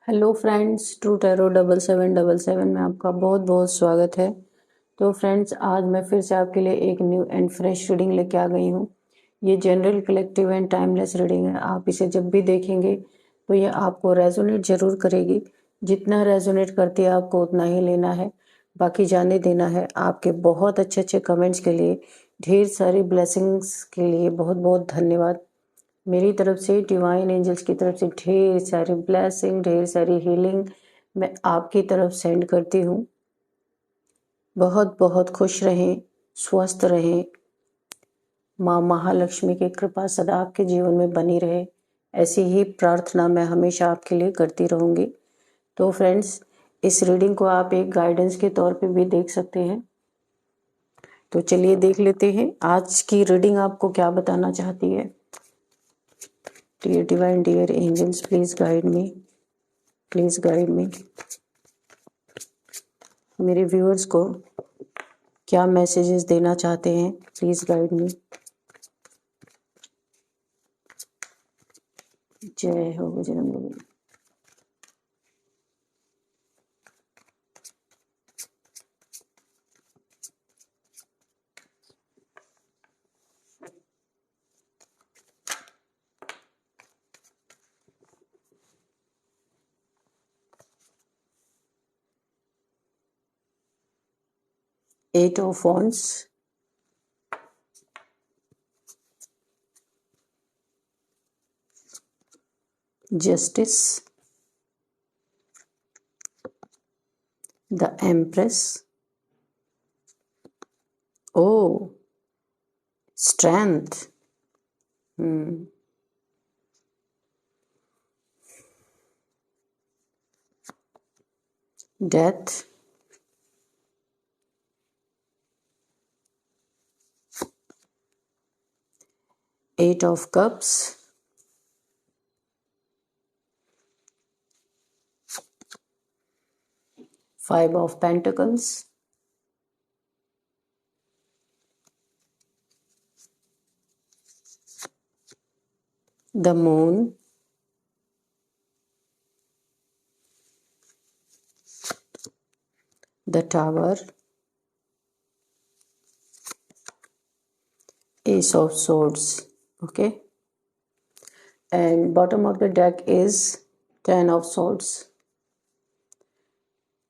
Hello friends, true tarot 7777 में आपका बहुत बहुत स्वागत है। तो फ्रेंड्स, आज मैं फिर से आपके लिए एक न्यू एंड फ्रेश रीडिंग लेके आ गई हूँ। ये general, collective and timeless reading है। आप इसे जब भी देखेंगे तो ये आपको रेजोनेट जरूर करेगी। जितना रेजोनेट करती है आपको उतना ही लेना है, बाकी जाने देना है। आपके बहुत अच्छे अच्छे कमेंट्स के लिए, ढेर सारी ब्लेसिंग्स के लिए बहुत बहुत धन्यवाद। मेरी तरफ से, डिवाइन एंजल्स की तरफ से ढेर सारी ब्लेसिंग, ढेर सारी हीलिंग मैं आपकी तरफ सेंड करती हूँ। बहुत बहुत खुश रहें, स्वस्थ रहें। माँ महालक्ष्मी की कृपा सदा आपके जीवन में बनी रहे, ऐसी ही प्रार्थना मैं हमेशा आपके लिए करती रहूँगी। तो फ्रेंड्स, इस रीडिंग को आप एक गाइडेंस के तौर पे भी देख सकते हैं। तो चलिए देख लेते हैं आज की रीडिंग आपको क्या बताना चाहती है। Dear divine, dear angels, please guide me, please guide me. मेरे व्यूअर्स को क्या मैसेजेस देना चाहते हैं, प्लीज गाइड मी। जय हो Bajrang. 8 of Wands, Justice, the Empress, oh, Strength, Death, Eight of Cups, Five of Pentacles, the Moon, the Tower, Ace of Swords, okay, and bottom of the deck is 10 of Swords.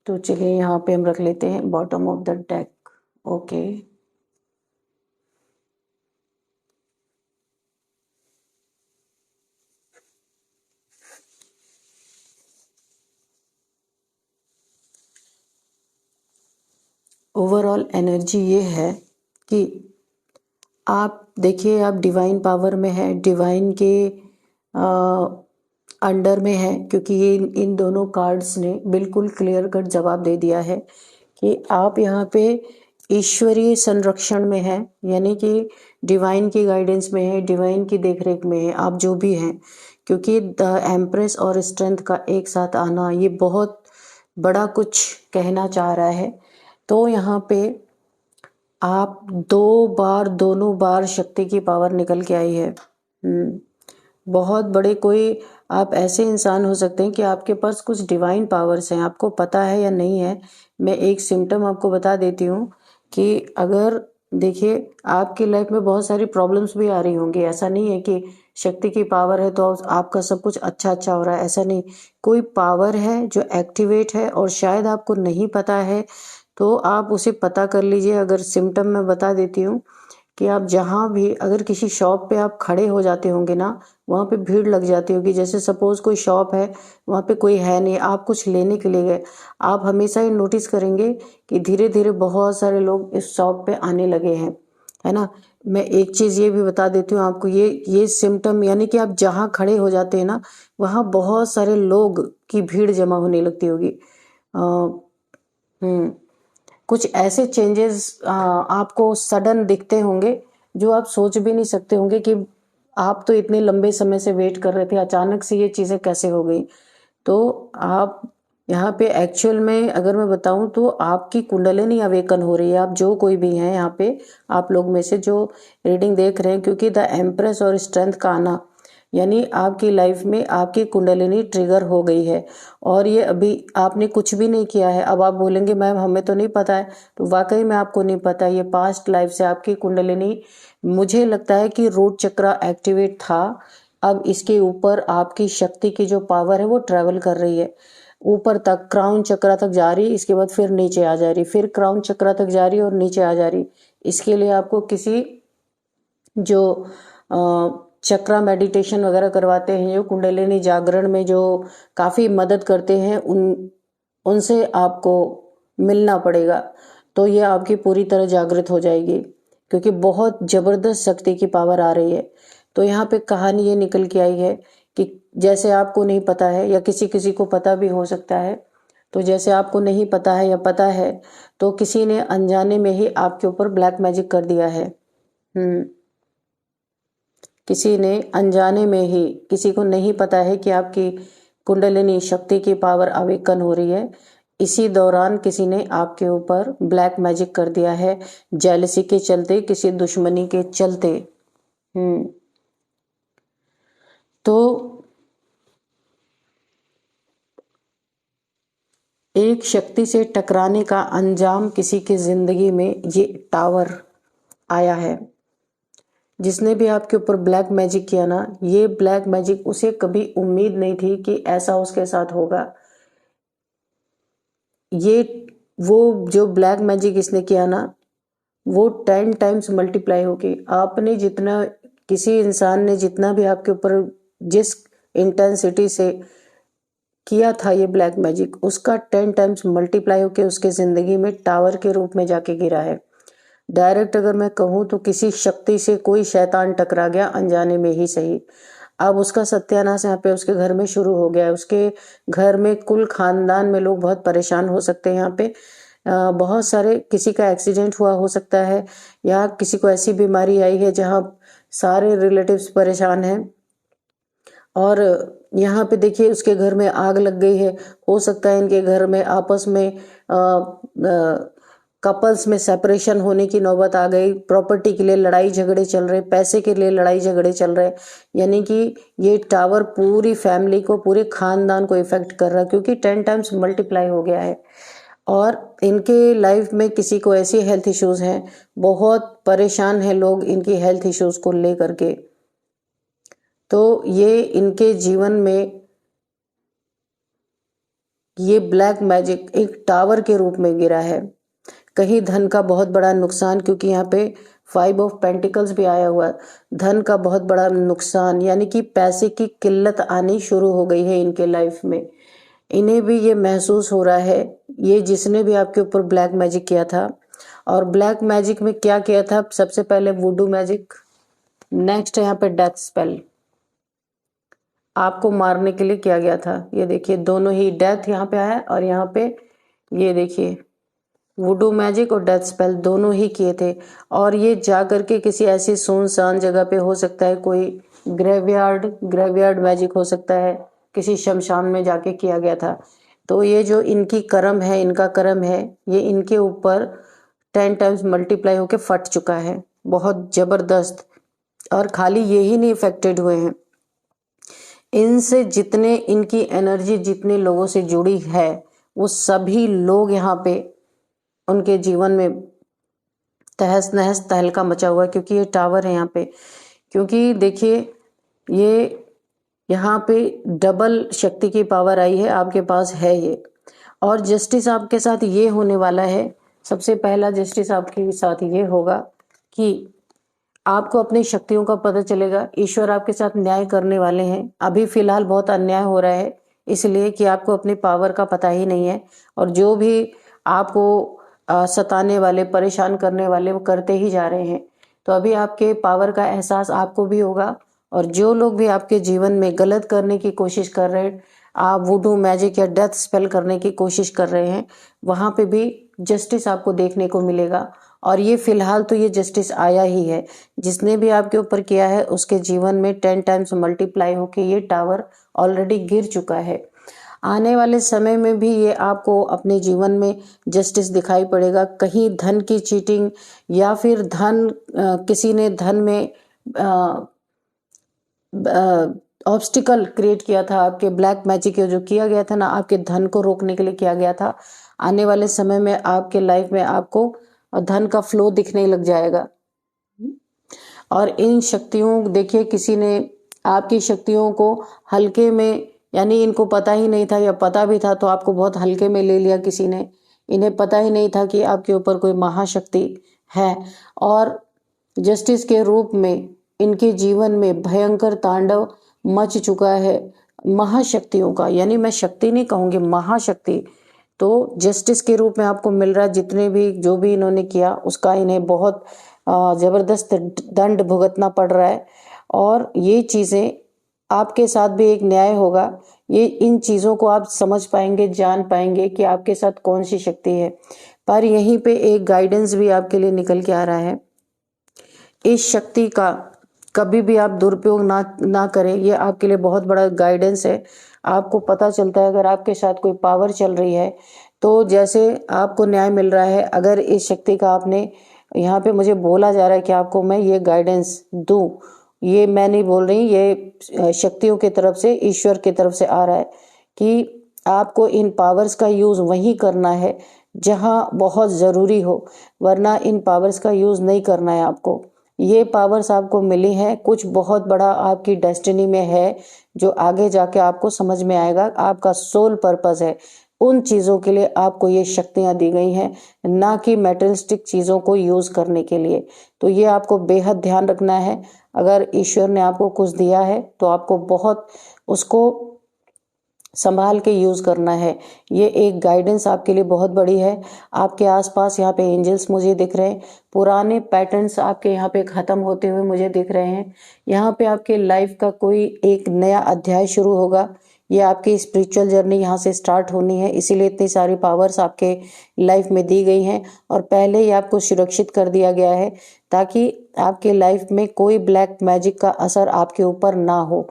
तो चलिए यहाँ पे हम रख लेते हैं bottom of the deck, okay. Overall energy ये है कि आप देखिए, आप डिवाइन पावर में है, डिवाइन के अंडर में है, क्योंकि ये इन दोनों कार्ड्स ने बिल्कुल क्लियर कट जवाब दे दिया है कि आप यहाँ पे ईश्वरीय संरक्षण में है, यानी कि डिवाइन की गाइडेंस में है, डिवाइन की देखरेख में है, आप जो भी हैं। क्योंकि द एम्प्रेस और स्ट्रेंथ का एक साथ आना ये बहुत बड़ा कुछ कहना चाह रहा है। तो यहाँ पे आप दोनों बार शक्ति की पावर निकल के आई है। बहुत बड़े कोई आप ऐसे इंसान हो सकते हैं कि आपके पास कुछ डिवाइन पावर्स हैं, आपको पता है या नहीं है। मैं एक सिम्टम आपको बता देती हूँ कि अगर देखिए, आपकी लाइफ में बहुत सारी प्रॉब्लम्स भी आ रही होंगी। ऐसा नहीं है कि शक्ति की पावर है तो आपका सब कुछ अच्छा अच्छा हो रहा है, ऐसा नहीं। कोई पावर है जो एक्टिवेट है और शायद आपको नहीं पता है, तो आप उसे पता कर लीजिए। अगर सिम्टम मैं बता देती हूँ कि आप जहाँ भी, अगर किसी शॉप पे आप खड़े हो जाते होंगे ना, वहाँ पे भीड़ लग जाती होगी। जैसे सपोज कोई शॉप है, वहाँ पे कोई है नहीं, आप कुछ लेने के लिए गए, आप हमेशा ही नोटिस करेंगे कि धीरे धीरे बहुत सारे लोग इस शॉप पे आने लगे हैं, है ना। मैं एक चीज़ ये भी बता देती हूँ आपको, ये सिम्टम, यानी कि आप जहाँ खड़े हो जाते हैं ना, वहाँ बहुत सारे लोग की भीड़ जमा होने लगती होगी। कुछ ऐसे चेंजेस आपको सडन दिखते होंगे जो आप सोच भी नहीं सकते होंगे कि आप तो इतने लंबे समय से वेट कर रहे थे, अचानक से ये चीज़ें कैसे हो गई। तो आप यहाँ पे एक्चुअल में अगर मैं बताऊं तो आपकी कुंडलिनी अवेकन हो रही है। आप जो कोई भी हैं यहाँ पे, आप लोग में से जो रीडिंग देख रहे हैं, क्योंकि द एम्प्रेस और स्ट्रेंथ का आना यानी आपकी लाइफ में आपकी कुंडलिनी ट्रिगर हो गई है और ये अभी आपने कुछ भी नहीं किया है। अब आप बोलेंगे मैम हमें तो नहीं पता है, तो वाकई में आपको नहीं पता। ये पास्ट लाइफ से आपकी कुंडलिनी, मुझे लगता है कि रूट चक्र एक्टिवेट था। अब इसके ऊपर आपकी शक्ति की जो पावर है वो ट्रेवल कर रही है ऊपर तक, क्राउन चक्र तक जा रही, इसके बाद फिर नीचे आ जा रही, फिर क्राउन चक्र तक जा रही और नीचे आ जा रही। इसके लिए आपको किसी जो चक्रा मेडिटेशन वगैरह करवाते हैं, जो कुंडलिनी जागरण में जो काफ़ी मदद करते हैं, उनसे आपको मिलना पड़ेगा। तो ये आपकी पूरी तरह जागृत हो जाएगी, क्योंकि बहुत ज़बरदस्त शक्ति की पावर आ रही है। तो यहाँ पे कहानी ये निकल के आई है कि जैसे आपको नहीं पता है या किसी किसी को पता भी हो सकता है, तो जैसे आपको नहीं पता है या पता है, तो किसी ने अनजाने में ही आपके ऊपर ब्लैक मैजिक कर दिया है। किसी ने अनजाने में ही, किसी को नहीं पता है कि आपकी कुंडलिनी शक्ति की पावर अवेकन हो रही है, इसी दौरान किसी ने आपके ऊपर ब्लैक मैजिक कर दिया है, जेलसी के चलते, किसी दुश्मनी के चलते। तो एक शक्ति से टकराने का अंजाम किसी की जिंदगी में ये टावर आया है। जिसने भी आपके ऊपर ब्लैक मैजिक किया ना, ये ब्लैक मैजिक उसे कभी उम्मीद नहीं थी कि ऐसा उसके साथ होगा। ये वो जो ब्लैक मैजिक इसने किया ना, वो 10 टाइम्स मल्टीप्लाई होगी। आपने जितना, किसी इंसान ने जितना भी आपके ऊपर जिस इंटेंसिटी से किया था ये ब्लैक मैजिक, उसका 10 टाइम्स मल्टीप्लाई होकर उसके जिंदगी में टावर के रूप में जाके गिरा है। डायरेक्ट अगर मैं कहूँ तो किसी शक्ति से कोई शैतान टकरा गया, अनजाने में ही सही। अब उसका सत्यानाश यहाँ पे उसके घर में शुरू हो गया है। उसके घर में, कुल खानदान में लोग बहुत परेशान हो सकते हैं। यहाँ पे बहुत सारे, किसी का एक्सीडेंट हुआ हो सकता है, या किसी को ऐसी बीमारी आई है जहाँ सारे रिलेटिव्स परेशान हैं। और यहाँ पे देखिए उसके घर में आग लग गई है। हो सकता है इनके घर में आपस में कपल्स में सेपरेशन होने की नौबत आ गई, प्रॉपर्टी के लिए लड़ाई झगड़े चल रहे, पैसे के लिए लड़ाई झगड़े चल रहे। यानी कि ये टावर पूरी फैमिली को, पूरे खानदान को इफेक्ट कर रहा है, क्योंकि 10 टाइम्स मल्टीप्लाई हो गया है। और इनके लाइफ में किसी को ऐसी हेल्थ इश्यूज हैं, बहुत परेशान हैं लोग इनकी हेल्थ इश्यूज को लेकर के। तो ये इनके जीवन में ये ब्लैक मैजिक एक टावर के रूप में गिरा है। कहीं धन का बहुत बड़ा नुकसान, क्योंकि यहाँ पे 5 ऑफ पेंटिकल्स भी आया हुआ है, धन का बहुत बड़ा नुकसान, यानी कि पैसे की किल्लत आनी शुरू हो गई है इनके लाइफ में। इन्हें भी ये महसूस हो रहा है, ये जिसने भी आपके ऊपर ब्लैक मैजिक किया था। और ब्लैक मैजिक में क्या किया था, सबसे पहले वुडू मैजिक, नेक्स्ट यहाँ पे डेथ स्पेल आपको मारने के लिए किया गया था। ये देखिए दोनों ही, डेथ यहाँ पे आया और यहाँ पे ये देखिए वुडू मैजिक और डेथ स्पेल दोनों ही किए थे। और ये जा करके किसी ऐसी सुनसान जगह पे, हो सकता है कोई ग्रेवयार्ड मैजिक हो सकता है, किसी शमशान में जाके किया गया था। तो ये जो इनकी कर्म है, इनका कर्म है, ये इनके ऊपर 10 टाइम्स मल्टीप्लाई होके फट चुका है, बहुत जबरदस्त। और खाली ये ही नहीं इफेक्टेड हुए हैं, इनसे जितने, इनकी एनर्जी जितने लोगों से जुड़ी है, वो सभी लोग यहाँ पे, उनके जीवन में तहस नहस तहलका मचा हुआ है, क्योंकि ये टावर है यहाँ पे। क्योंकि देखिए ये यहाँ पे डबल शक्ति की पावर आई है, आपके पास है ये। और जस्टिस आपके साथ ये होने वाला है, सबसे पहला जस्टिस आपके साथ ये होगा कि आपको अपनी शक्तियों का पता चलेगा, ईश्वर आपके साथ न्याय करने वाले हैं। अभी फिलहाल बहुत अन्याय हो रहा है, इसलिए कि आपको अपनी पावर का पता ही नहीं है, और जो भी आपको सताने वाले, परेशान करने वाले, वो करते ही जा रहे हैं। तो अभी आपके पावर का एहसास आपको भी होगा। और जो लोग भी आपके जीवन में गलत करने की कोशिश कर रहे हैं, आप वुडू मैजिक या डेथ स्पेल करने की कोशिश कर रहे हैं, वहाँ पे भी जस्टिस आपको देखने को मिलेगा। और ये फिलहाल तो ये जस्टिस आया ही है, जिसने भी आपके ऊपर किया है उसके जीवन में 10 टाइम्स मल्टीप्लाई होके ये टावर ऑलरेडी गिर चुका है। आने वाले समय में भी ये आपको अपने जीवन में जस्टिस दिखाई पड़ेगा। कहीं धन की चीटिंग, या फिर धन किसी ने धन में ऑब्स्टिकल क्रिएट किया था, आपके ब्लैक मैजिक जो किया गया था ना, आपके धन को रोकने के लिए किया गया था, आने वाले समय में आपके लाइफ में आपको धन का फ्लो दिखने लग जाएगा। और इन शक्तियों, देखिए किसी ने आपकी शक्तियों को हल्के में, यानी इनको पता ही नहीं था, या पता भी था तो आपको बहुत हल्के में ले लिया किसी ने। इन्हें पता ही नहीं था कि आपके ऊपर कोई महाशक्ति है, और जस्टिस के रूप में इनके जीवन में भयंकर तांडव मच चुका है महाशक्तियों का। यानी मैं शक्ति नहीं कहूंगी, महाशक्ति तो जस्टिस के रूप में आपको मिल रहा है। जितने भी जो भी इन्होंने किया उसका इन्हें बहुत जबरदस्त दंड भुगतना पड़ रहा है। और ये चीजें आपके साथ भी एक न्याय होगा। ये इन चीजों को आप समझ पाएंगे, जान पाएंगे कि आपके साथ कौन सी शक्ति है। पर यहीं पे एक गाइडेंस भी आपके लिए निकल के आ रहा है। इस शक्ति का कभी भी आप दुरुपयोग ना करें, ये आपके लिए बहुत बड़ा गाइडेंस है। आपको पता चलता है अगर आपके साथ कोई पावर चल रही है तो जैसे आपको न्याय मिल रहा है, अगर इस शक्ति का आपने, यहाँ पे मुझे बोला जा रहा है कि आपको मैं ये गाइडेंस दूं, ये मैं नहीं बोल रही, ये शक्तियों की तरफ से, ईश्वर की तरफ से आ रहा है कि आपको इन पावर्स का यूज वहीं करना है जहां बहुत जरूरी हो, वरना इन पावर्स का यूज नहीं करना है आपको। ये पावर्स आपको मिली हैं, कुछ बहुत बड़ा आपकी डेस्टिनी में है जो आगे जाके आपको समझ में आएगा, आपका सोल पर्पस है। उन चीजों के लिए आपको ये शक्तियां दी गई हैं, ना कि मेटेरियलिस्टिक चीजों को यूज करने के लिए। तो ये आपको बेहद ध्यान रखना है। अगर ईश्वर ने आपको कुछ दिया है तो आपको बहुत उसको संभाल के यूज करना है। ये एक गाइडेंस आपके लिए बहुत बड़ी है। आपके आसपास यहाँ पे एंजल्स मुझे दिख रहे हैं, पुराने पैटर्न्स आपके यहाँ पे खत्म होते हुए मुझे दिख रहे हैं। यहाँ पे आपके लाइफ का कोई एक नया अध्याय शुरू होगा। ये आपकी स्पिरिचुअल जर्नी यहाँ से स्टार्ट होनी है, इसीलिए इतनी सारी पावर्स आपके लाइफ में दी गई हैं। और पहले ही आपको सुरक्षित कर दिया गया है ताकि आपके लाइफ में कोई ब्लैक मैजिक का असर आपके ऊपर ना हो।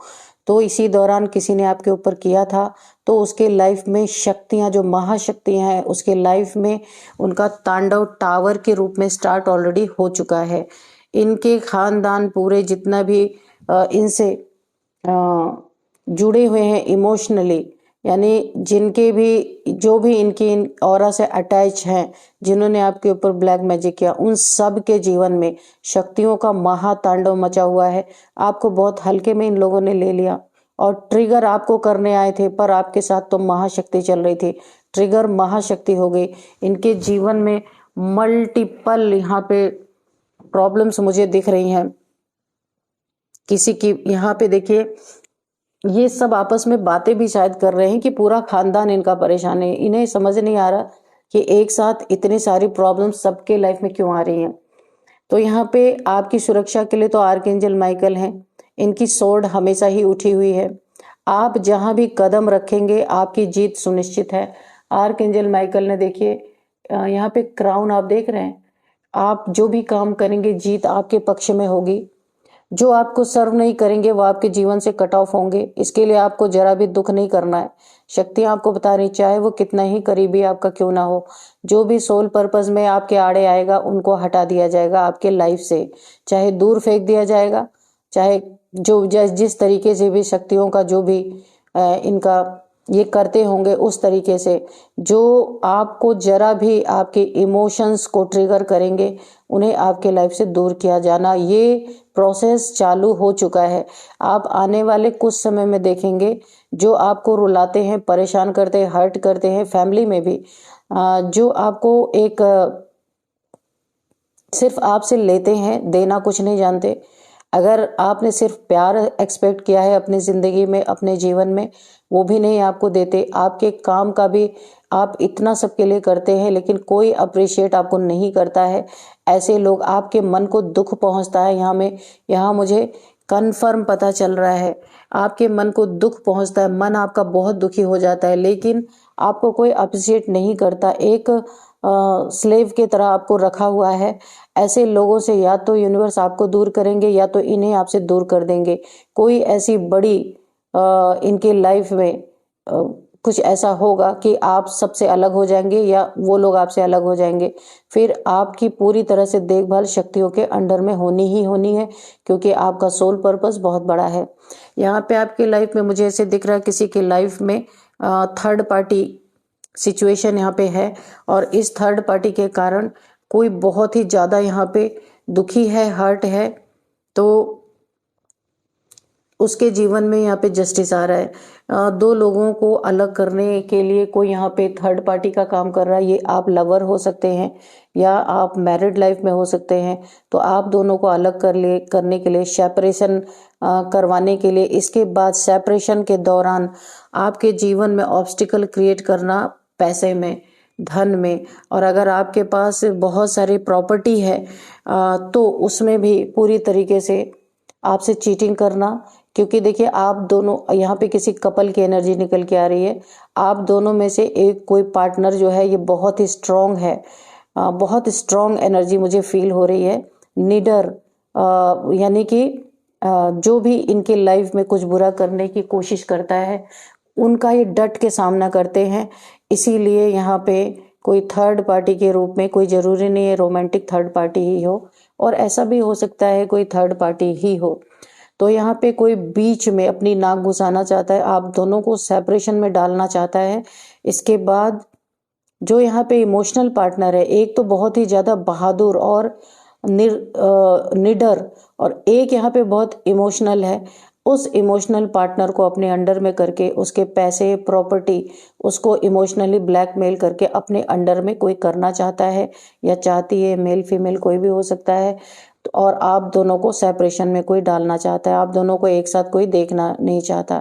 तो इसी दौरान किसी ने आपके ऊपर किया था तो उसके लाइफ में शक्तियां, जो महाशक्तियां हैं, उसके लाइफ में उनका तांडव टावर के रूप में स्टार्ट ऑलरेडी हो चुका है। इनके खानदान पूरे जितना भी इनसे जुड़े हुए हैं इमोशनली, यानी जिनके भी, जो भी इनकी ऑरा से अटैच हैं, जिन्होंने आपके ऊपर ब्लैक मैजिक किया, उन सब के जीवन में शक्तियों का महातांडव मचा हुआ है। आपको बहुत हल्के में इन लोगों ने ले लिया और ट्रिगर आपको करने आए थे, पर आपके साथ तो महाशक्ति चल रही थी, ट्रिगर महाशक्ति हो गई। इनके जीवन में मल्टीपल यहाँ पे प्रॉब्लम्स मुझे दिख रही हैं। किसी की यहाँ पे देखिए, ये सब आपस में बातें भी शायद कर रहे हैं कि पूरा खानदान इनका परेशान है। इन्हें समझ नहीं आ रहा कि एक साथ इतनी सारी प्रॉब्लम्स सबके लाइफ में क्यों आ रही हैं। तो यहाँ पे आपकी सुरक्षा के लिए तो आर्कएंजल माइकल हैं, इनकी सोर्ड हमेशा ही उठी हुई है। आप जहां भी कदम रखेंगे आपकी जीत सुनिश्चित है। आर्कएंजल माइकल ने, देखिए यहाँ पे क्राउन आप देख रहे हैं, आप जो भी काम करेंगे जीत आपके पक्ष में होगी। जो आपको सर्व नहीं करेंगे वो आपके जीवन से कट ऑफ होंगे। इसके लिए आपको जरा भी दुख नहीं करना है। शक्तियां आपको बता रही, चाहे वो कितना ही करीबी आपका क्यों ना हो, जो भी सोल पर्पस में आपके आड़े आएगा उनको हटा दिया जाएगा आपके लाइफ से, चाहे दूर फेंक दिया जाएगा, चाहे जो जिस तरीके से भी शक्तियों का जो भी इनका ये करते होंगे उस तरीके से, जो आपको जरा भी आपके इमोशंस को ट्रिगर करेंगे उन्हें आपके लाइफ से दूर किया जाना, ये प्रोसेस चालू हो चुका है। आप आने वाले कुछ समय में देखेंगे जो आपको रुलाते हैं, परेशान करते हैं, हर्ट करते हैं, फैमिली में भी जो आपको एक सिर्फ आपसे लेते हैं, देना कुछ नहीं जानते। अगर आपने सिर्फ प्यार एक्सपेक्ट किया है अपनी जिंदगी में, अपने जीवन में, वो भी नहीं आपको देते। आपके काम का भी आप इतना सबके लिए करते हैं लेकिन कोई अप्रिशिएट आपको नहीं करता है। ऐसे लोग, आपके मन को दुख पहुंचता है। यहाँ मुझे कन्फर्म पता चल रहा है, आपके मन को दुख पहुंचता है, मन आपका बहुत दुखी हो जाता है, लेकिन आपको कोई अप्रिशिएट नहीं करता। एक स्लेव की तरह आपको रखा हुआ है। ऐसे लोगों से या तो यूनिवर्स आपको दूर करेंगे या तो इन्हें आपसे दूर कर देंगे। कोई ऐसी बड़ी इनके लाइफ में कुछ ऐसा होगा कि आप सबसे अलग हो जाएंगे या वो लोग आपसे अलग हो जाएंगे, फिर आपकी पूरी तरह से देखभाल शक्तियों के अंडर में होनी ही होनी है, क्योंकि आपका सोल पर्पस बहुत बड़ा है। यहाँ पे आपकी लाइफ में मुझे ऐसे दिख रहा है किसी की लाइफ में थर्ड पार्टी सिचुएशन यहाँ पे है, और इस थर्ड पार्टी के कारण कोई बहुत ही ज़्यादा यहाँ पे दुखी है, हर्ट है, तो उसके जीवन में यहाँ पे जस्टिस आ रहा है। दो लोगों को अलग करने के लिए कोई यहाँ पे थर्ड पार्टी का काम कर रहा है। ये आप लवर हो सकते हैं या आप मैरिड लाइफ में हो सकते हैं। तो आप दोनों को अलग करने के लिए, सेपरेशन करवाने के लिए, इसके बाद सेपरेशन के दौरान आपके जीवन में ऑब्स्टिकल क्रिएट करना, पैसे में, धन में, और अगर आपके पास बहुत सारी प्रॉपर्टी है तो उसमें भी पूरी तरीके से आपसे चीटिंग करना। क्योंकि देखिए आप दोनों, यहाँ पे किसी कपल की एनर्जी निकल के आ रही है। आप दोनों में से एक कोई पार्टनर जो है ये बहुत ही स्ट्रांग है, बहुत स्ट्रांग एनर्जी मुझे फील हो रही है। नीडर, यानी कि जो भी इनके लाइफ में कुछ बुरा करने की कोशिश करता है उनका ये डट के सामना करते हैं। इसीलिए यहाँ पे कोई थर्ड पार्टी के रूप में, कोई ज़रूरी नहीं है रोमांटिक थर्ड पार्टी ही हो, और ऐसा भी हो सकता है कोई थर्ड पार्टी ही हो। तो यहाँ पे कोई बीच में अपनी नाक घुसाना चाहता है, आप दोनों को सेपरेशन में डालना चाहता है। इसके बाद जो यहाँ पे इमोशनल पार्टनर है, एक तो बहुत ही ज़्यादा बहादुर और निडर, और एक यहाँ पे बहुत इमोशनल है। उस इमोशनल पार्टनर को अपने अंडर में करके उसके पैसे, प्रॉपर्टी, उसको इमोशनली ब्लैकमेल करके अपने अंडर में कोई करना चाहता है या चाहती है, मेल फीमेल कोई भी हो सकता है। और आप दोनों को सेपरेशन में कोई डालना चाहता है, आप दोनों को एक साथ कोई देखना नहीं चाहता।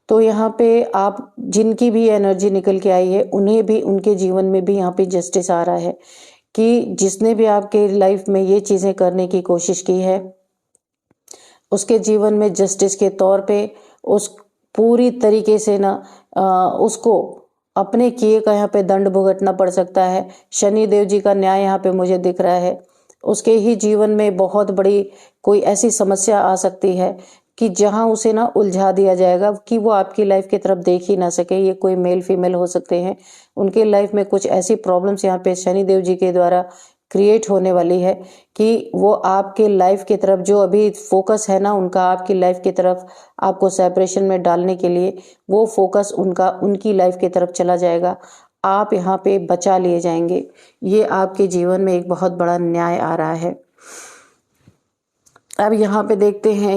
तो यहाँ पे आप जिनकी भी एनर्जी निकल के आई है उन्हें भी, उनके जीवन में भी यहाँ पे जस्टिस आ रहा है कि जिसने भी आपके लाइफ में ये चीज़ें करने की कोशिश की है उसके जीवन में जस्टिस के तौर पे उस पूरी तरीके से ना उसको अपने किए का यहाँ पे दंड भुगतना पड़ सकता है। शनि देव जी का न्याय यहाँ पे मुझे दिख रहा है। उसके ही जीवन में बहुत बड़ी कोई ऐसी समस्या आ सकती है कि जहाँ उसे ना उलझा दिया जाएगा कि वो आपकी लाइफ की तरफ देख ही ना सके। ये कोई मेल फीमेल हो सकते हैं, उनके लाइफ में कुछ ऐसी प्रॉब्लम्स यहाँ पे शनि देव जी के द्वारा क्रिएट होने वाली है कि वो आपके लाइफ की तरफ, जो अभी फोकस है ना उनका आपकी लाइफ की तरफ आपको सेपरेशन में डालने के लिए, वो फोकस उनका उनकी लाइफ की तरफ चला जाएगा। आप यहाँ पे बचा लिए जाएंगे। ये आपके जीवन में एक बहुत बड़ा न्याय आ रहा है। अब यहाँ पे देखते हैं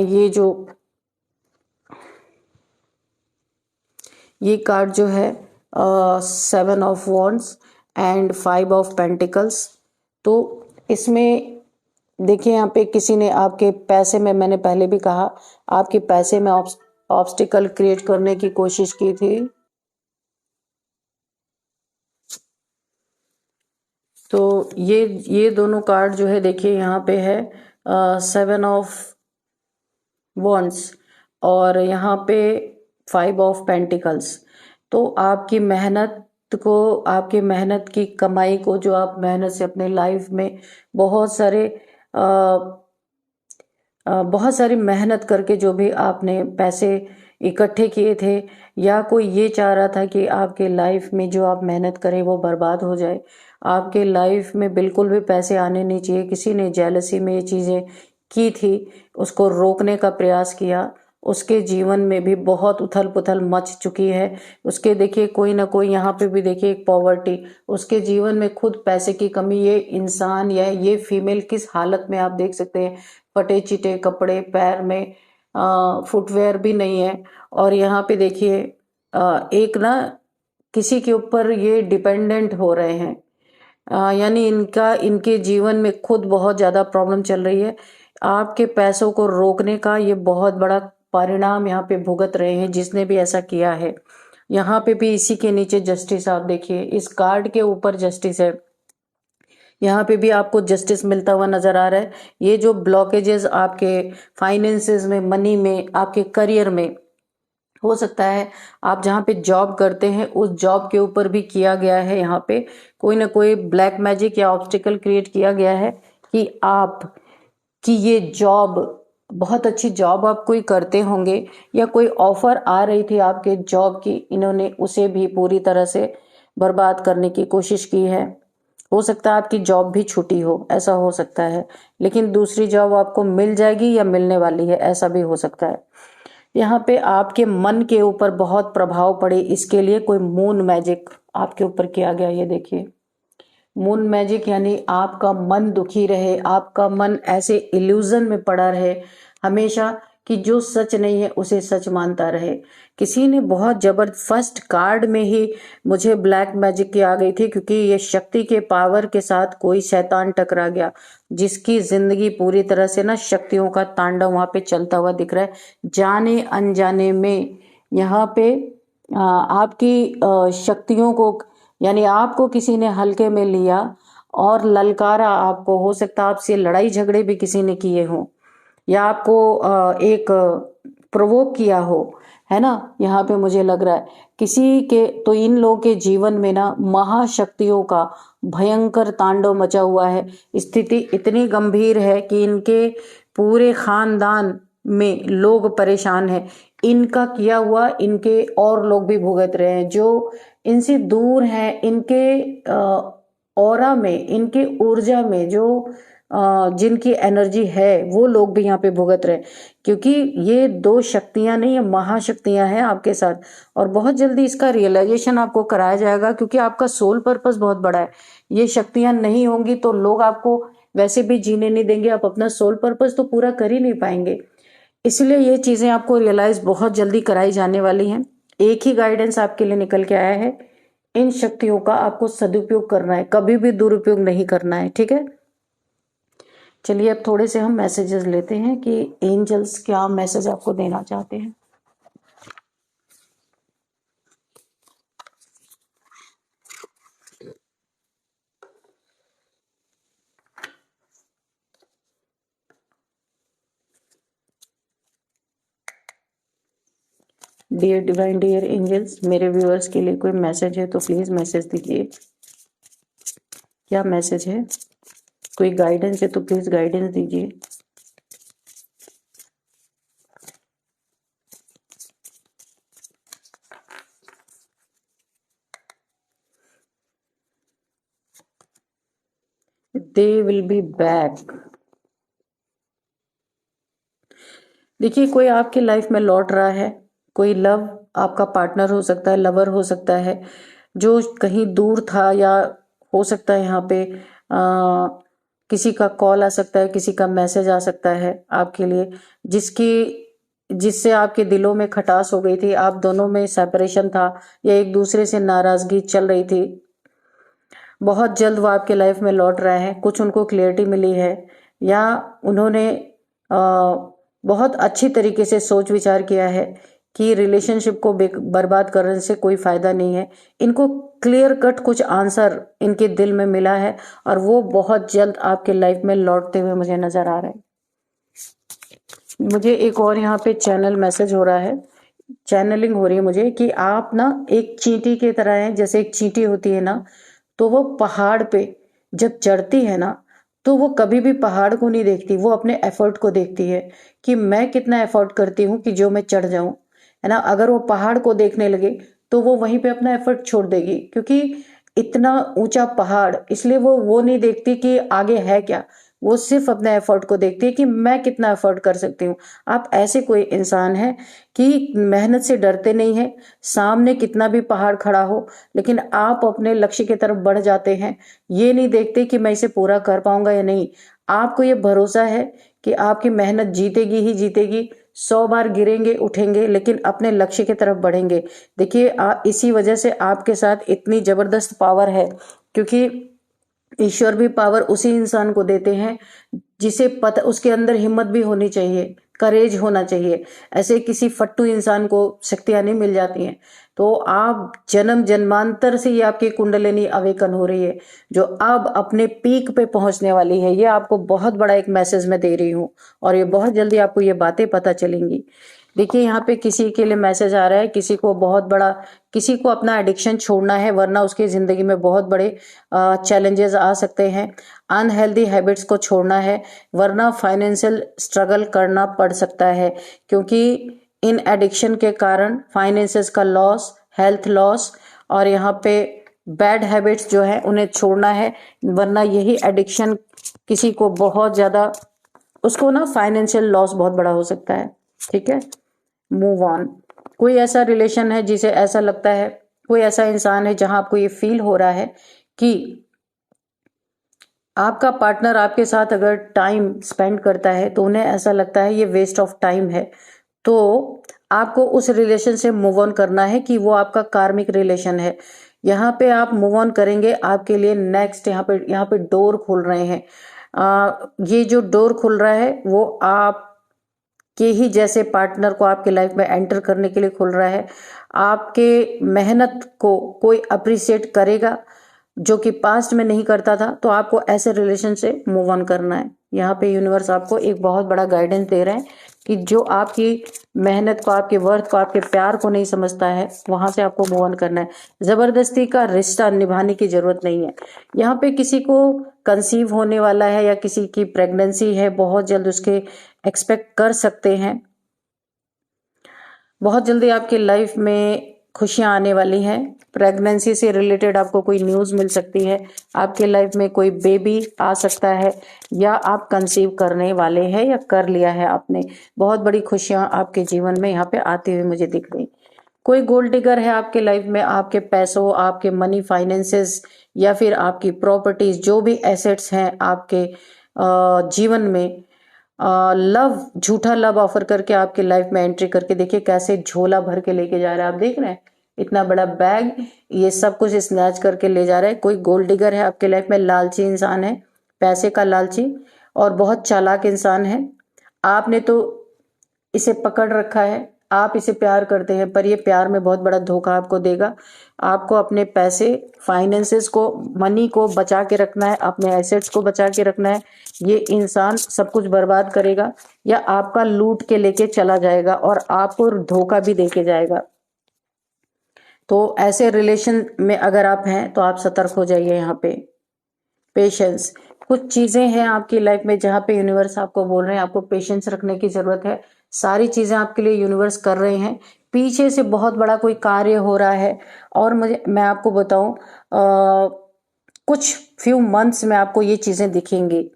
ये कार्ड जो है 7 of wands and 5 of pentacles. तो इसमें देखिए यहाँ पे किसी ने आपके पैसे में, मैंने पहले भी कहा, आपके पैसे में ऑब्स्टिकल क्रिएट करने की कोशिश की थी। तो ये दोनों कार्ड जो है देखिए यहाँ पे है 7 ऑफ वॉन्ड्स और यहाँ पे 5 ऑफ पेंटिकल्स। तो आपकी मेहनत को, आपकी मेहनत की कमाई को, जो आप मेहनत से अपने लाइफ में बहुत सारी मेहनत करके जो भी आपने पैसे इकट्ठे किए थे, या कोई ये चाह रहा था कि आपके लाइफ में जो आप मेहनत करें वो बर्बाद हो जाए, आपके लाइफ में बिल्कुल भी पैसे आने नहीं चाहिए। किसी ने जेलसी में ये चीज़ें की थी, उसको रोकने का प्रयास किया, उसके जीवन में भी बहुत उथल पुथल मच चुकी है। उसके देखिए कोई ना कोई यहाँ पे भी देखिए एक पॉवर्टी, उसके जीवन में खुद पैसे की कमी। ये इंसान या ये फीमेल किस हालत में, आप देख सकते हैं, फटे चिटे कपड़े, पैर में फुटवेयर भी नहीं है। और यहाँ पे देखिए एक ना किसी के ऊपर ये डिपेंडेंट हो रहे हैं, यानी इनके जीवन में खुद बहुत ज़्यादा प्रॉब्लम चल रही है। आपके पैसों को रोकने का ये बहुत बड़ा परिणाम यहाँ पे भुगत रहे हैं जिसने भी ऐसा किया है। यहाँ पे भी इसी के नीचे जस्टिस, आप देखिए इस कार्ड के ऊपर जस्टिस है। यहाँ पे भी आपको जस्टिस मिलता हुआ नजर आ रहा है। ये जो ब्लॉकेजेस आपके फाइनेंसेस में, मनी में, आपके करियर में हो सकता है, आप जहाँ पे जॉब करते हैं उस जॉब के ऊपर भी किया गया है। यहाँ पे कोई ना कोई ब्लैक मैजिक या ऑब्स्टिकल क्रिएट किया गया है कि ये जॉब बहुत अच्छी जॉब आप कोई करते होंगे या कोई ऑफर आ रही थी आपके जॉब की, इन्होंने उसे भी पूरी तरह से बर्बाद करने की कोशिश की है। हो सकता है आपकी जॉब भी छूटी हो, ऐसा हो सकता है, लेकिन दूसरी जॉब आपको मिल जाएगी या मिलने वाली है, ऐसा भी हो सकता है। यहाँ पे आपके मन के ऊपर बहुत प्रभाव पड़े, इसके लिए कोई मून मैजिक आपके ऊपर किया गया। ये देखिए, मून मैजिक यानी आपका मन दुखी रहे, आपका मन ऐसे इल्यूजन में पड़ा रहे हमेशा कि जो सच नहीं है उसे सच मानता रहे। किसी ने बहुत जबरदस्त कार्ड में ही मुझे ब्लैक मैजिक की आ गई थी, क्योंकि ये शक्ति के पावर के साथ कोई शैतान टकरा गया जिसकी जिंदगी पूरी तरह से ना शक्तियों का तांडव वहां पे चलता हुआ दिख रहा है। जाने अनजाने में यहाँ पे आपकी शक्तियों को, यानी आपको किसी ने हल्के में लिया और ललकारा आपको। हो सकता है आपसे लड़ाई झगड़े भी किसी ने किए हों या आपको एक प्रोवोक किया हो, है ना। यहाँ पे मुझे लग रहा है किसी के, तो इन लोगों के जीवन में ना महाशक्तियों का भयंकर तांडव मचा हुआ है। स्थिति इतनी गंभीर है कि इनके पूरे खानदान में लोग परेशान हैं। इनका किया हुआ इनके और लोग भी भुगत रहे हैं, जो इनसे दूर हैं। इनके ऑरा में, इनके ऊर्जा में जो जिनकी एनर्जी है वो लोग भी यहाँ पे भुगत रहे हैं, क्योंकि ये दो शक्तियां नहीं, ये महाशक्तियां हैं आपके साथ। और बहुत जल्दी इसका रियलाइजेशन आपको कराया जाएगा, क्योंकि आपका सोल पर्पस बहुत बड़ा है। ये शक्तियां नहीं होंगी तो लोग आपको वैसे भी जीने नहीं देंगे, आप अपना सोल पर्पस तो पूरा कर ही नहीं पाएंगे। इसलिए ये चीजें आपको रियलाइज बहुत जल्दी कराई जाने वाली हैं। एक ही गाइडेंस आपके लिए निकल के आया है, इन शक्तियों का आपको सदुपयोग करना है, कभी भी दुरुपयोग नहीं करना है, ठीक है। चलिए अब थोड़े से हम मैसेजेस लेते हैं कि एंजल्स क्या मैसेज आपको देना चाहते हैं। डियर डिवाइन, डियर एंजल्स, मेरे व्यूअर्स के लिए कोई मैसेज है तो प्लीज मैसेज दीजिए। क्या मैसेज है? कोई गाइडेंस है तो प्लीज गाइडेंस दीजिए। They will be back. देखिए, कोई आपकी लाइफ में लौट रहा है, कोई लव, आपका पार्टनर हो सकता है, लवर हो सकता है, जो कहीं दूर था, या हो सकता है यहाँ पे किसी का कॉल आ सकता है, किसी का मैसेज आ सकता है आपके लिए, जिससे आपके दिलों में खटास हो गई थी, आप दोनों में सेपरेशन था या एक दूसरे से नाराजगी चल रही थी। बहुत जल्द वो आपके लाइफ में लौट रहा है, कुछ उनको क्लियरिटी मिली है, या उन्होंने बहुत अच्छी तरीके से सोच विचार किया है कि रिलेशनशिप को बर्बाद करने से कोई फायदा नहीं है। इनको क्लियर कट कुछ आंसर इनके दिल में मिला है और वो बहुत जल्द आपके लाइफ में लौटते हुए मुझे नजर आ रहा है। मुझे एक और यहाँ पे चैनल मैसेज हो रहा है, चैनलिंग हो रही है मुझे, कि आप ना एक चींटी की तरह हैं। जैसे एक चींटी होती है ना, तो वो पहाड़ पे जब चढ़ती है ना, तो वो कभी भी पहाड़ को नहीं देखती, वो अपने एफर्ट को देखती है कि मैं कितना एफर्ट करती हूँ कि जो मैं चढ़ जाऊं, है ना। अगर वो पहाड़ को देखने लगे तो वो वहीं पे अपना एफर्ट छोड़ देगी, क्योंकि इतना ऊंचा पहाड़, इसलिए वो नहीं देखती कि आगे है क्या, वो सिर्फ अपने एफर्ट को देखती है कि मैं कितना एफर्ट कर सकती हूँ। आप ऐसे कोई इंसान हैं कि मेहनत से डरते नहीं है, सामने कितना भी पहाड़ खड़ा हो लेकिन आप अपने लक्ष्य की तरफ बढ़ जाते हैं। ये नहीं देखते कि मैं इसे पूरा कर पाऊंगा या नहीं, आपको ये भरोसा है कि आपकी मेहनत जीतेगी ही जीतेगी। 100 बार गिरेंगे उठेंगे लेकिन अपने लक्ष्य की तरफ बढ़ेंगे। देखिए, इसी वजह से आपके साथ इतनी जबरदस्त पावर है, क्योंकि ईश्वर भी पावर उसी इंसान को देते हैं जिसे पता, उसके अंदर हिम्मत भी होनी चाहिए, करेज होना चाहिए। ऐसे किसी फट्टू इंसान को शक्तियां नहीं मिल जाती हैं। तो आप जन्म जन्मांतर से ये आपकी कुंडलिनी अवेकन हो रही है, जो अब अपने पीक पे पहुंचने वाली है। ये आपको बहुत बड़ा एक मैसेज मैं दे रही हूँ और ये बहुत जल्दी आपको ये बातें पता चलेंगी। देखिए यहाँ पे किसी के लिए मैसेज आ रहा है, किसी को बहुत बड़ा, किसी को अपना एडिक्शन छोड़ना है, वरना उसकी ज़िंदगी में बहुत बड़े चैलेंजेस आ सकते हैं। अनहेल्दी हैबिट्स को छोड़ना है, वरना फाइनेंशियल स्ट्रगल करना पड़ सकता है, क्योंकि इन एडिक्शन के कारण फाइनेंसेस का लॉस, हेल्थ लॉस, और यहाँ पे बैड हैबिट्स जो है उन्हें छोड़ना है, वरना यही एडिक्शन किसी को बहुत ज़्यादा, उसको ना फाइनेंशियल लॉस बहुत बड़ा हो सकता है। ठीक है, मूव ऑन। कोई ऐसा रिलेशन है जिसे ऐसा लगता है, कोई ऐसा इंसान है जहां आपको ये फील हो रहा है कि आपका पार्टनर आपके साथ अगर टाइम स्पेंड करता है तो उन्हें ऐसा लगता है ये वेस्ट ऑफ टाइम है, तो आपको उस रिलेशन से मूव ऑन करना है कि वो आपका कार्मिक रिलेशन है। यहाँ पे आप मूव ऑन करेंगे, आपके लिए नेक्स्ट यहाँ पे डोर खुल रहे हैं। ये जो डोर खुल रहा है वो आप के ही जैसे पार्टनर को आपके लाइफ में एंटर करने के लिए खुल रहा है। आपके मेहनत को कोई अप्रिशिएट करेगा जो कि पास्ट में नहीं करता था, तो आपको ऐसे रिलेशन से मूव ऑन करना है। यहाँ पे यूनिवर्स आपको एक बहुत बड़ा गाइडेंस दे रहे हैं कि जो आपकी मेहनत को, आपके वर्थ को, आपके प्यार को नहीं समझता है, वहां से आपको मूव ऑन करना है। जबरदस्ती का रिश्ता निभाने की जरूरत नहीं है। यहाँ पे किसी को कंसीव होने वाला है या किसी की प्रेगनेंसी है, बहुत जल्द उसके एक्सपेक्ट कर सकते हैं। बहुत जल्दी आपकी लाइफ में खुशियां आने वाली हैं। प्रेगनेंसी से रिलेटेड आपको कोई न्यूज़ मिल सकती है, आपके लाइफ में कोई बेबी आ सकता है, या आप कंसीव करने वाले हैं या कर लिया है आपने। बहुत बड़ी खुशियां आपके जीवन में यहाँ पे आती हुई मुझे दिख रही। कोई गोल्ड डिगर है आपके लाइफ में, आपके पैसों, आपके मनी, फाइनेंसेस, या फिर आपकी प्रॉपर्टीज, जो भी एसेट्स हैं आपके जीवन में, लव, झूठा लव ऑफर करके आपकी लाइफ में एंट्री करके देखिए कैसे झोला भर के लेके जा रहा है। आप देख रहे हैं इतना बड़ा बैग, ये सब कुछ स्नैच करके ले जा रहा है। कोई गोल्ड डिगर है आपके लाइफ में, लालची इंसान है, पैसे का लालची और बहुत चालाक इंसान है। आपने तो इसे पकड़ रखा है, आप इसे प्यार करते हैं, पर ये प्यार में बहुत बड़ा धोखा आपको देगा। आपको अपने पैसे, फाइनेंसेस को, मनी को बचा के रखना है, अपने एसेट्स को बचा के रखना है। ये इंसान सब कुछ बर्बाद करेगा या आपका लूट के लेके चला जाएगा और आपको धोखा भी देके जाएगा। तो ऐसे रिलेशन में अगर आप हैं तो आप सतर्क हो जाइए। यहाँ पे पेशेंस, कुछ चीजें हैं आपकी लाइफ में जहाँ पे यूनिवर्स आपको बोल रहे हैं आपको पेशेंस रखने की जरूरत है। सारी चीजें आपके लिए यूनिवर्स कर रहे हैं, पीछे से बहुत बड़ा कोई कार्य हो रहा है। और मैं आपको बताऊं, कुछ फ्यू मंथ्स में आपको ये चीजें दिखेंगी,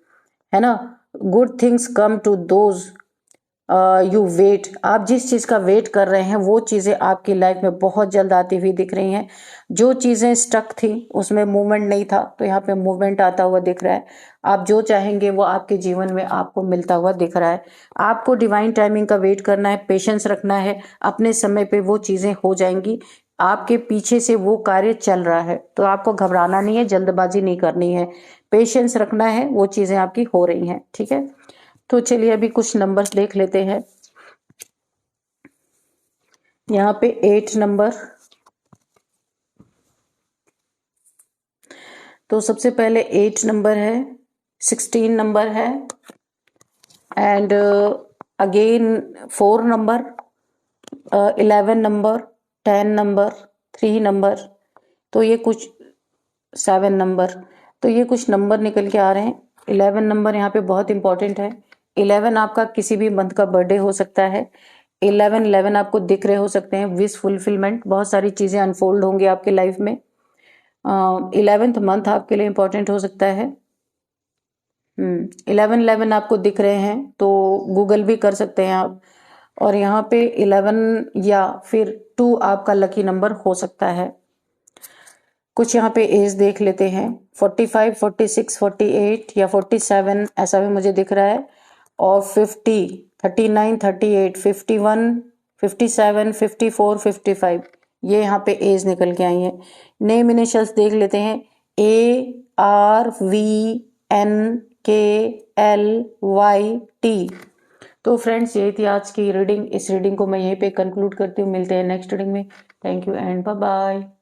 है ना। Good things come to those who wait. आप जिस चीज का वेट कर रहे हैं वो चीजें आपकी लाइफ में बहुत जल्द आती हुई दिख रही हैं। जो चीजें स्टक थी उसमें मूवमेंट नहीं था, तो यहाँ पे मूवमेंट आता हुआ दिख रहा है। आप जो चाहेंगे वो आपके जीवन में आपको मिलता हुआ दिख रहा है। आपको डिवाइन टाइमिंग का वेट करना है, पेशेंस रखना है, अपने समय पे वो चीजें हो जाएंगी। आपके पीछे से वो कार्य चल रहा है, तो आपको घबराना नहीं है, जल्दबाजी नहीं करनी है, पेशेंस रखना है, वो चीजें आपकी हो रही हैं। ठीक है, तो चलिए अभी कुछ नंबर्स देख लेते हैं। यहाँ पे 8 नंबर, तो सबसे पहले 8 नंबर है, 16 नंबर है, and again 4 number, 11 number, 10 number, 3 number, तो ये कुछ 7 नंबर, तो ये कुछ नंबर निकल के आ रहे हैं। 11 नंबर यहाँ पे बहुत इंपॉर्टेंट है। 11 आपका किसी भी मंथ का बर्थडे हो सकता है। 11 आपको दिख रहे हो सकते हैं, विश फुलफिलमेंट, बहुत सारी चीजें अनफोल्ड होंगी आपके लाइफ में। 11th मंथ आपके लिए इंपॉर्टेंट हो सकता है। 11 आपको दिख रहे हैं तो गूगल भी कर सकते हैं आप। और यहाँ पे 11 या फिर 2 आपका लकी नंबर हो सकता है। कुछ यहाँ पे एज देख लेते हैं, 45, 46, 48 या 47 ऐसा भी मुझे दिख रहा है। और 50, 39, 38, 51, 57, 54, 55, ये यहाँ पे एज निकल के आई है। नेम इनिशियल्स देख लेते हैं, ARVNKLYT। तो फ्रेंड्स ये थी आज की रीडिंग। इस रीडिंग को मैं यहीं पे कंक्लूड करती हूँ। मिलते हैं नेक्स्ट रीडिंग में। Thank you and bye bye.